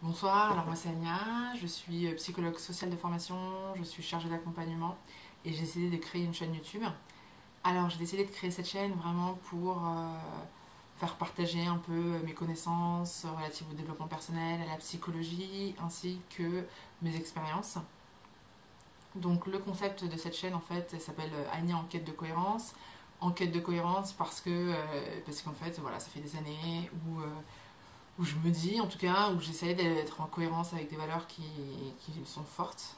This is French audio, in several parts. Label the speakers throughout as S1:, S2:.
S1: Bonsoir, alors moi c'est Anya, je suis psychologue sociale de formation, je suis chargée d'accompagnement et j'ai décidé de créer une chaîne YouTube. Alors j'ai décidé de créer cette chaîne vraiment pour faire partager un peu mes connaissances relatives au développement personnel, à la psychologie ainsi que mes expériences. Donc le concept de cette chaîne en fait elle s'appelle Anya en quête de cohérence. En quête de cohérence parce qu'en fait voilà ça fait des années où je me dis, en tout cas, où j'essaie d'être en cohérence avec des valeurs qui sont fortes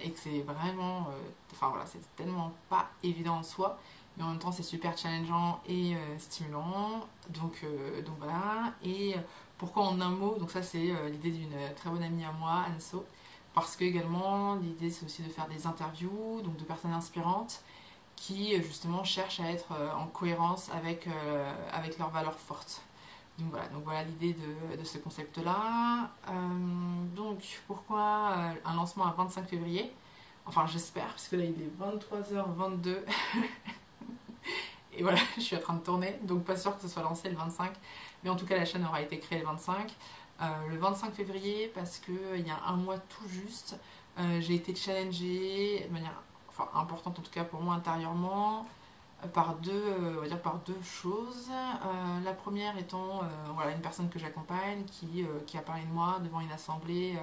S1: et que c'est vraiment, enfin voilà, c'est tellement pas évident en soi, mais en même temps c'est super challengeant et stimulant. Donc voilà. Et pourquoi en un mot? Donc ça c'est l'idée d'une très bonne amie à moi, Anso, parce que également l'idée c'est aussi de faire des interviews, donc de personnes inspirantes qui justement cherchent à être en cohérence avec leurs valeurs fortes. Donc voilà l'idée de ce concept-là. Donc pourquoi un lancement à 25 février? Enfin j'espère, parce que là il est 23h22 et voilà, je suis en train de tourner, donc pas sûr que ce soit lancé le 25, mais en tout cas la chaîne aura été créée le 25 février parce qu'il y a un mois tout juste, j'ai été challengée de manière enfin, importante en tout cas pour moi intérieurement on va dire par deux choses. La première étant voilà, une personne que j'accompagne qui a parlé de moi devant une assemblée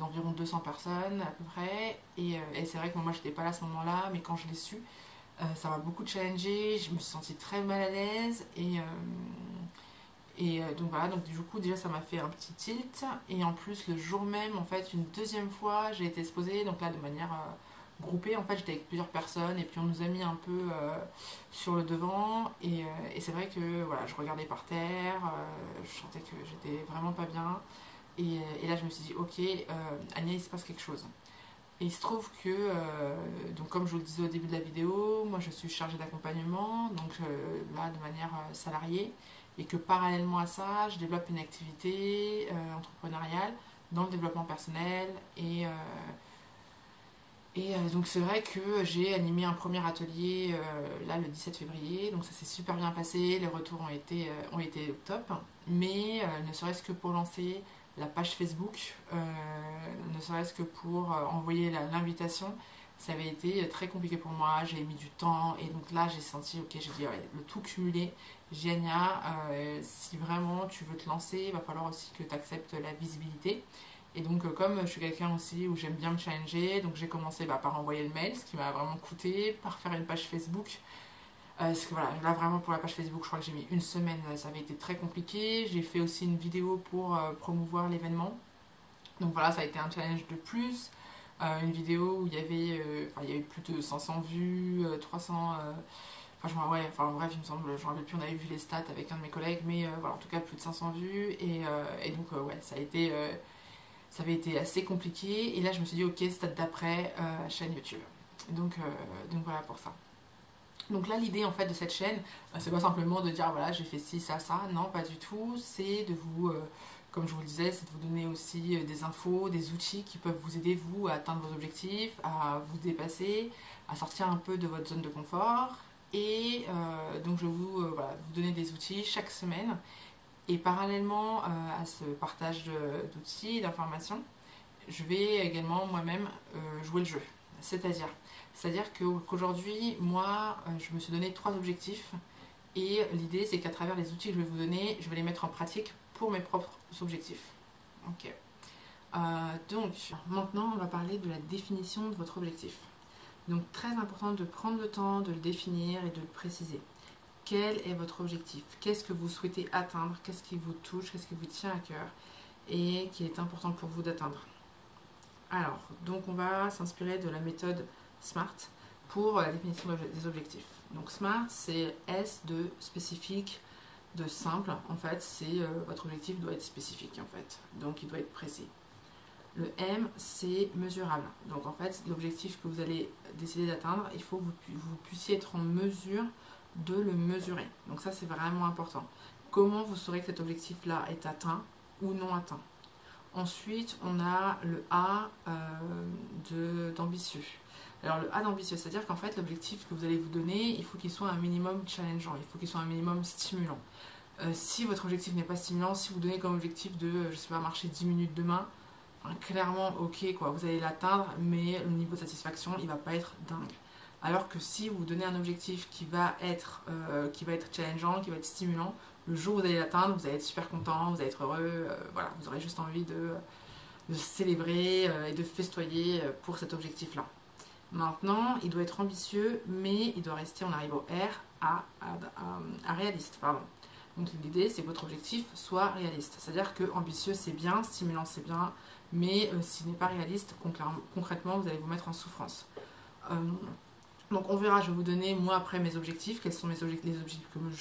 S1: d'environ 200 personnes à peu près. Et c'est vrai que moi j'étais pas là à ce moment-là, mais quand je l'ai su, ça m'a beaucoup challengée. Je me suis sentie très mal à l'aise. Donc voilà, donc du coup déjà ça m'a fait un petit tilt. Et en plus le jour même, en fait, une deuxième fois, j'ai été exposée, donc là de manière groupée, en fait j'étais avec plusieurs personnes et puis on nous a mis un peu sur le devant et c'est vrai que voilà, je regardais par terre, je sentais que j'étais vraiment pas bien et là je me suis dit ok, Agnès il se passe quelque chose. Et il se trouve que, donc comme je vous le disais au début de la vidéo, moi je suis chargée d'accompagnement, donc là de manière salariée, et que parallèlement à ça, je développe une activité entrepreneuriale dans le développement personnel. Donc c'est vrai que j'ai animé un premier atelier là le 17 février, donc ça s'est super bien passé, les retours ont été au top, mais ne serait-ce que pour lancer la page Facebook, ne serait-ce que pour envoyer l'invitation, ça avait été très compliqué pour moi, j'ai mis du temps et donc là j'ai senti, ok, j'ai dit ouais, le tout cumulé, Giannia, si vraiment tu veux te lancer, il va falloir aussi que tu acceptes la visibilité. Et donc, comme je suis quelqu'un aussi où j'aime bien me challenger, donc j'ai commencé par envoyer le mail, ce qui m'a vraiment coûté, par faire une page Facebook. Parce que voilà, là vraiment pour la page Facebook, je crois que j'ai mis une semaine, ça avait été très compliqué. J'ai fait aussi une vidéo pour promouvoir l'événement. Donc voilà, ça a été un challenge de plus. Une vidéo où il y avait plus de 500 vues, 300. Enfin, ouais, enfin bref, il me semble, je me rappelle plus, on avait vu les stats avec un de mes collègues, mais voilà, en tout cas plus de 500 vues. Et donc, ouais, ça avait été assez compliqué. Et là, je me suis dit, ok, stade d'après, chaîne YouTube. Donc voilà pour ça. Donc là, l'idée en fait de cette chaîne, c'est pas simplement de dire voilà, j'ai fait ci, ça. Non, pas du tout. C'est de vous, comme je vous le disais, c'est de vous donner aussi des infos, des outils qui peuvent vous aider, vous, à atteindre vos objectifs, à vous dépasser, à sortir un peu de votre zone de confort. Donc, je vais voilà, vous donner des outils chaque semaine. Et parallèlement à ce partage d'outils, d'informations, je vais également moi-même jouer le jeu. C'est-à-dire, qu'aujourd'hui, moi, je me suis donné trois objectifs. Et l'idée, c'est qu'à travers les outils que je vais vous donner, je vais les mettre en pratique pour mes propres objectifs. Ok. Donc, maintenant, on va parler de la définition de votre objectif. Donc, très important de prendre le temps de le définir et de le préciser. Quel est votre objectif? Qu'est-ce que vous souhaitez atteindre? Qu'est-ce qui vous touche? Qu'est-ce qui vous tient à cœur? Et qui est important pour vous d'atteindre? Alors, donc on va s'inspirer de la méthode SMART pour la définition des objectifs. Donc SMART, c'est S de spécifique, de simple. En fait, c'est votre objectif doit être spécifique en fait. Donc il doit être précis. Le M, c'est mesurable. Donc en fait, l'objectif que vous allez décider d'atteindre, il faut que vous puissiez être en mesure de le mesurer. Donc ça, c'est vraiment important. Comment vous saurez que cet objectif-là est atteint ou non atteint? Ensuite, on a le A d'ambitieux. Alors le A d'ambitieux, c'est-à-dire qu'en fait, l'objectif que vous allez vous donner, il faut qu'il soit un minimum challengeant, il faut qu'il soit un minimum stimulant. Si votre objectif n'est pas stimulant, si vous donnez comme objectif de, je sais pas, marcher 10 minutes demain, enfin, clairement, ok, quoi, vous allez l'atteindre, mais le niveau de satisfaction, il va pas être dingue. Alors que si vous donnez un objectif qui va être challengeant, qui va être stimulant, le jour où vous allez l'atteindre, vous allez être super content, vous allez être heureux, voilà, vous aurez juste envie de célébrer et de festoyer pour cet objectif-là. Maintenant, il doit être ambitieux, mais il doit rester, on arrive au R, à réaliste, pardon. Donc l'idée, c'est que votre objectif soit réaliste. C'est-à-dire que ambitieux, c'est bien, stimulant, c'est bien, mais s'il n'est pas réaliste, concrètement, vous allez vous mettre en souffrance. Euh, donc on verra, je vais vous donner, moi, après mes objectifs, quels sont les objectifs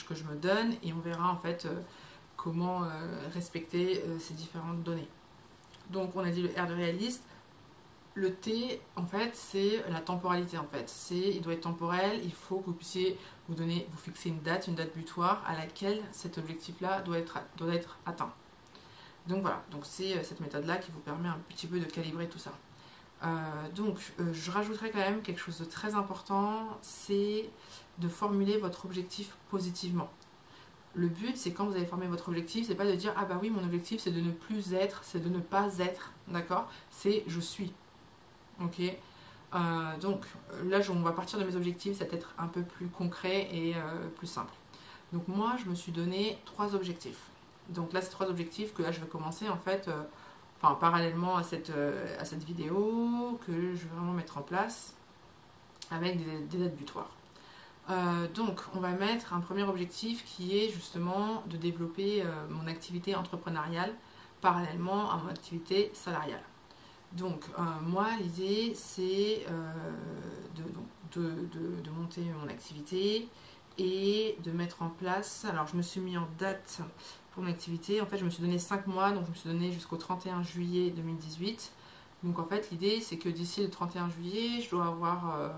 S1: que je me donne, et on verra, en fait, comment respecter ces différentes données. Donc on a dit le R de réaliste. Le T, en fait, c'est la temporalité, en fait. Il doit être temporel, il faut que vous puissiez vous fixer une date butoir à laquelle cet objectif-là doit être atteint. Donc voilà, donc c'est cette méthode-là qui vous permet un petit peu de calibrer tout ça. Je rajouterai quand même quelque chose de très important, c'est de formuler votre objectif positivement. Le but, c'est quand vous allez former votre objectif, c'est pas de dire « Ah bah oui, mon objectif, c'est de ne plus être, c'est de ne pas être, d'accord ? C'est « je suis ». Ok, donc là on va partir de mes objectifs, ça va être un peu plus concret et plus simple. Donc moi je me suis donné 3 objectifs. Donc là c'est 3 objectifs que là je vais commencer en fait, parallèlement à cette vidéo, que je vais vraiment mettre en place avec des dates butoirs. Donc on va mettre un premier objectif qui est justement de développer mon activité entrepreneuriale parallèlement à mon activité salariale. Donc moi l'idée c'est de monter mon activité et de mettre en place, alors je me suis mis en date pour mon activité, en fait je me suis donné 5 mois, donc je me suis donné jusqu'au 31 juillet 2018. Donc en fait l'idée c'est que d'ici le 31 juillet je dois avoir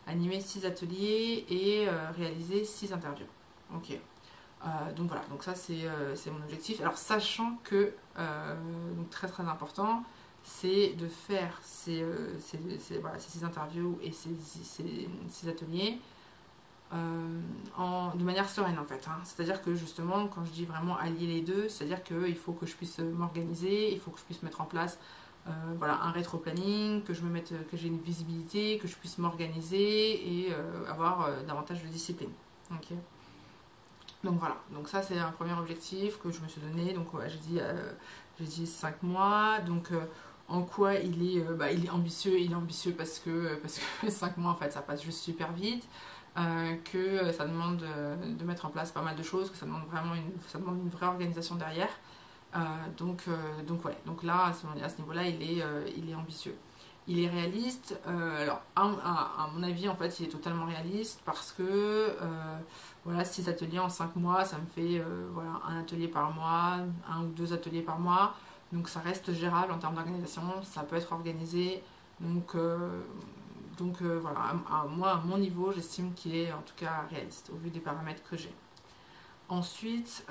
S1: animé 6 ateliers et réalisé 6 interviews. Ok. Donc voilà, donc ça c'est mon objectif. Alors sachant que, donc très très important, c'est de faire ces interviews et ces ateliers de manière sereine en fait. Hein. C'est-à-dire que justement, quand je dis vraiment allier les deux, c'est-à-dire qu'il faut que je puisse m'organiser, il faut que je puisse mettre en place un rétro-planning, que j'ai une visibilité, que je puisse m'organiser et avoir davantage de discipline. Okay. Donc voilà, donc ça c'est un premier objectif que je me suis donné. Donc j'ai dit 5 mois. Donc en quoi il est ambitieux? Il est ambitieux parce que 5 mois en fait ça passe juste super vite, que ça demande de mettre en place pas mal de choses, que ça demande vraiment une vraie organisation derrière. Donc là à ce niveau-là il est ambitieux. Il est réaliste, alors à mon avis en fait il est totalement réaliste parce que 6 ateliers en 5 mois ça me fait un atelier par mois, 1 ou 2 ateliers par mois, donc ça reste gérable en termes d'organisation, ça peut être organisé, donc moi à mon niveau j'estime qu'il est en tout cas réaliste au vu des paramètres que j'ai. Ensuite,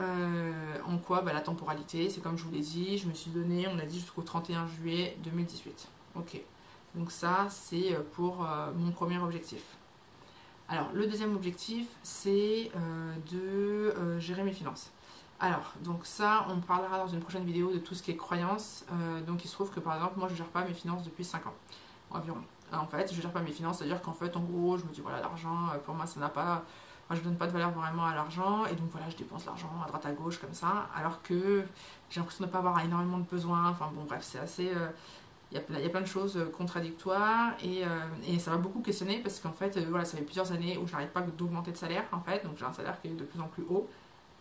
S1: en quoi la temporalité, c'est comme je vous l'ai dit, je me suis donné, on a dit jusqu'au 31 juillet 2018. Ok, donc ça c'est pour mon premier objectif. Alors le deuxième objectif c'est de gérer mes finances. Alors donc ça on parlera dans une prochaine vidéo de tout ce qui est croyance. Donc il se trouve que par exemple moi je ne gère pas mes finances depuis 5 ans environ. En fait je ne gère pas mes finances, c'est-à-dire qu'en fait en gros je me dis voilà l'argent pour moi ça n'a pas... Moi, je ne donne pas de valeur vraiment à l'argent et donc voilà, je dépense l'argent à droite à gauche comme ça, alors que j'ai l'impression de ne pas avoir énormément de besoins. Enfin bon, bref, c'est assez. Il y a plein de choses contradictoires et ça m'a beaucoup questionné parce qu'en fait, ça fait plusieurs années où je n'arrive pas d'augmenter de salaire en fait, donc j'ai un salaire qui est de plus en plus haut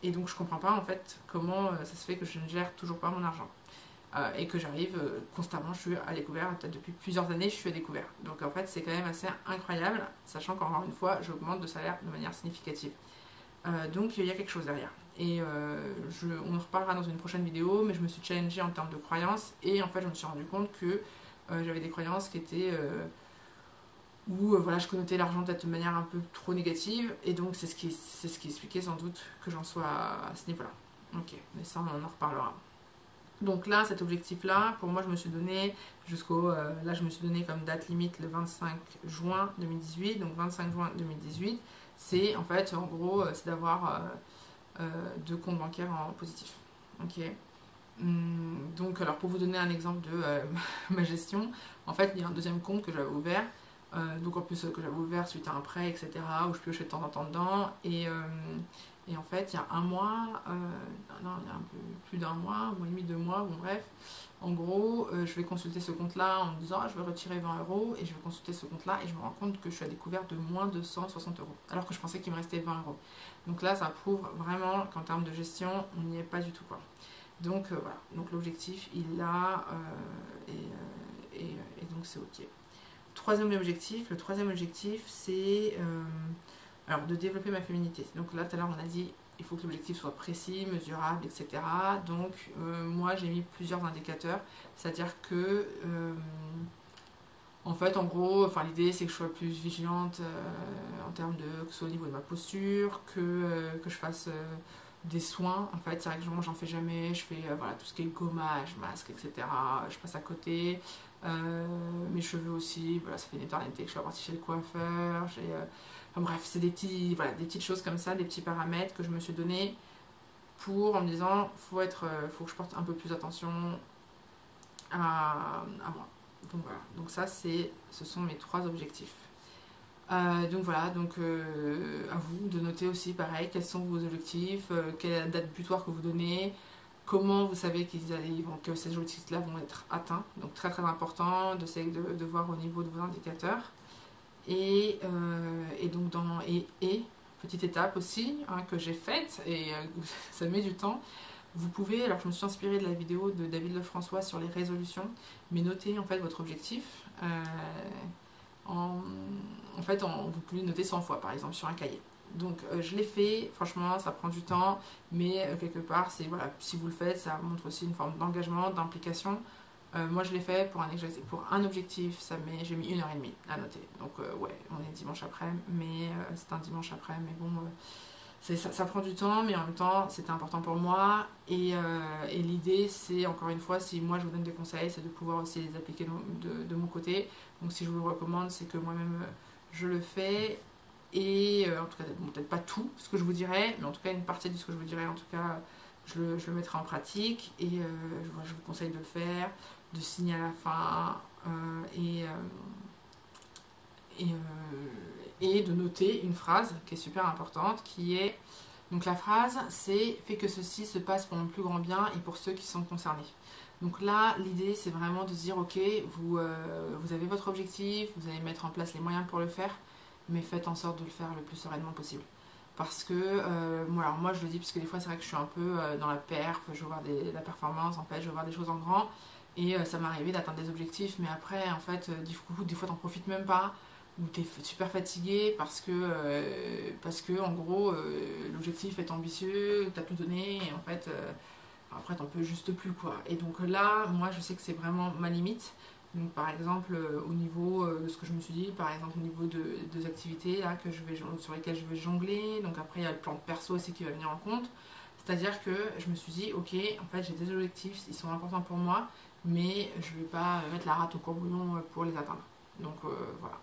S1: et donc je comprends pas en fait comment ça se fait que je ne gère toujours pas mon argent. Et que j'arrive constamment, je suis à découvert, peut-être depuis plusieurs années je suis à découvre. Donc en fait c'est quand même assez incroyable, sachant qu'encore une fois j'augmente de salaire de manière significative. Donc il y a quelque chose derrière. Et on en reparlera dans une prochaine vidéo, mais je me suis challengée en termes de croyances et en fait je me suis rendu compte que j'avais des croyances qui étaient où je connotais l'argent peut-être de manière un peu trop négative et donc c'est ce qui expliquait sans doute que j'en sois à ce niveau-là. Ok, mais ça on en reparlera. Donc là, cet objectif-là, pour moi, je me suis donné là, je me suis donné comme date limite le 25 juin 2018. Donc 25 juin 2018, c'est en fait, en gros, c'est d'avoir de compte bancaire en positif. Ok. Donc, alors pour vous donner un exemple de ma gestion, en fait, il y a un deuxième compte que j'avais ouvert, donc en plus que j'avais ouvert suite à un prêt, etc., où je piochais de temps en temps dedans, et en fait, il y a un mois, non, il y a un peu plus d'un mois et demi, 2 mois, bon bref, en gros, je vais consulter ce compte-là en me disant, ah, je vais retirer 20 euros, et je vais consulter ce compte-là, et je me rends compte que je suis à découvert de moins de 160 euros, alors que je pensais qu'il me restait 20 euros. Donc là, ça prouve vraiment qu'en termes de gestion, on n'y est pas du tout, quoi. Donc voilà, donc l'objectif il l'a et donc c'est ok. Le troisième objectif c'est alors de développer ma féminité. Donc là tout à l'heure on a dit il faut que l'objectif soit précis, mesurable, etc. Donc moi j'ai mis plusieurs indicateurs, c'est-à-dire que en fait en gros, enfin l'idée c'est que je sois plus vigilante en termes de que ce soit au niveau de ma posture, que je fasse des soins. En fait c'est vrai que j'en fais jamais, je fais voilà, tout ce qui est gommage, masque, etc. Je passe à côté. Mes cheveux aussi, voilà, ça fait une éternité que je suis partie chez le coiffeur. Enfin, bref, c'est des petites choses comme ça, des petits paramètres que je me suis donné pour en me disant faut que je porte un peu plus attention à moi. Donc voilà, donc ça ce sont mes 3 objectifs. Donc voilà, donc à vous de noter aussi pareil quels sont vos objectifs, quelle date butoir que vous donnez, comment vous savez que ces objectifs-là vont être atteints. Donc très très important d'essayer de voir au niveau de vos indicateurs. Et donc petite étape aussi hein, que j'ai faite et ça met du temps. Vous pouvez, alors je me suis inspirée de la vidéo de David Lefrançois sur les résolutions, mais notez en fait votre objectif. Vous pouvez noter 100 fois par exemple sur un cahier. Donc je l'ai fait, franchement ça prend du temps, mais quelque part c'est voilà, si vous le faites ça montre aussi une forme d'engagement, d'implication. Moi je l'ai fait pour un objectif, j'ai mis 1 heure et demie à noter. Donc ouais, on est dimanche après, mais c'est un dimanche après, mais bon, ça prend du temps, mais en même temps c'était important pour moi. Et l'idée c'est, encore une fois, si moi je vous donne des conseils, c'est de pouvoir aussi les appliquer de mon côté. Donc si je vous le recommande, c'est que moi-même je le fais. Et en tout cas, bon, peut-être pas tout ce que je vous dirais, mais en tout cas une partie de ce que je vous dirais, en tout cas je le mettrai en pratique. Et je vous conseille de le faire, de signer à la fin et de noter une phrase qui est super importante, qui est, donc la phrase c'est « fait que ceci se passe pour mon plus grand bien et pour ceux qui sont concernés ». Donc là l'idée c'est vraiment de se dire ok, vous avez votre objectif, vous allez mettre en place les moyens pour le faire, mais faites en sorte de le faire le plus sereinement possible. Parce que, alors moi je le dis parce que des fois c'est vrai que je suis un peu dans la perf, je veux voir la performance en fait, je veux voir des choses en grand. Et ça m'est arrivé d'atteindre des objectifs, mais après, en fait, des fois, t'en profites même pas, ou t'es super fatigué parce que en gros, l'objectif est ambitieux, t'as tout donné, et en fait, après, t'en peux juste plus, quoi. Et donc là, moi, je sais que c'est vraiment ma limite. Donc, par exemple, au niveau de ce que je me suis dit, par exemple, au niveau des activités là, sur lesquelles je vais jongler, donc après, il y a le plan de perso aussi qui va venir en compte. C'est-à-dire que je me suis dit, ok, en fait, j'ai des objectifs, ils sont importants pour moi, mais je ne vais pas mettre la rate au courbouillon pour les atteindre. Donc voilà.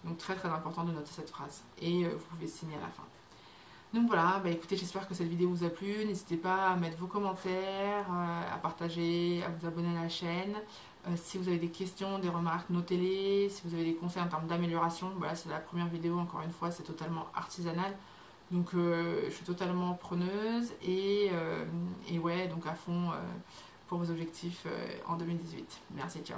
S1: Donc très très important de noter cette phrase. Et vous pouvez signer à la fin. Donc voilà, bah écoutez, j'espère que cette vidéo vous a plu. N'hésitez pas à mettre vos commentaires, à partager, à vous abonner à la chaîne. Si vous avez des questions, des remarques, notez-les. Si vous avez des conseils en termes d'amélioration, voilà, c'est la première vidéo, encore une fois, c'est totalement artisanal. Donc je suis totalement preneuse et ouais, donc à fond pour vos objectifs en 2018. Merci, ciao.